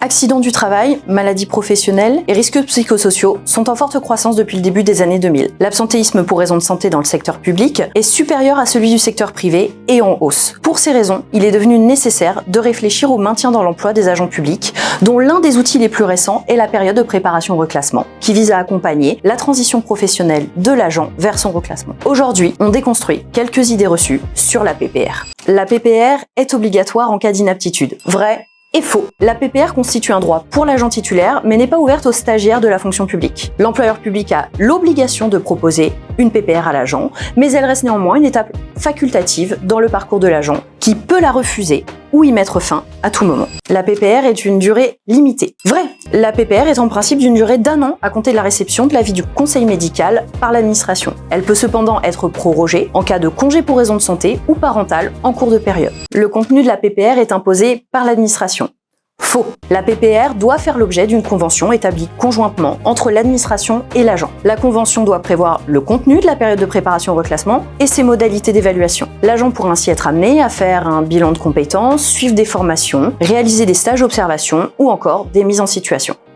Accidents du travail, maladies professionnelles et risques psychosociaux sont en forte croissance depuis le début des années 2000. L'absentéisme pour raison de santé dans le secteur public est supérieur à celui du secteur privé et en hausse. Pour ces raisons, il est devenu nécessaire de réfléchir au maintien dans l'emploi des agents publics, dont l'un des outils les plus récents est la période de préparation au reclassement, qui vise à accompagner la transition professionnelle de l'agent vers son reclassement. Aujourd'hui, on déconstruit quelques idées reçues sur la PPR. La PPR est obligatoire en cas d'inaptitude. Vrai et faux. La PPR constitue un droit pour l'agent titulaire, mais n'est pas ouverte aux stagiaires de la fonction publique. L'employeur public a l'obligation de proposer une PPR à l'agent, mais elle reste néanmoins une étape facultative dans le parcours de l'agent, qui peut la refuser ou y mettre fin à tout moment. La PPR est une durée limitée. Vrai, la PPR est en principe d'une durée d'1 an à compter de la réception de l'avis du conseil médical par l'administration. Elle peut cependant être prorogée en cas de congé pour raison de santé ou parental en cours de période. Le contenu de la PPR est imposé par l'administration. Faux. La PPR doit faire l'objet d'une convention établie conjointement entre l'administration et l'agent. La convention doit prévoir le contenu de la période de préparation au reclassement et ses modalités d'évaluation. L'agent pourra ainsi être amené à faire un bilan de compétences, suivre des formations, réaliser des stages d'observation ou encore des mises en situation.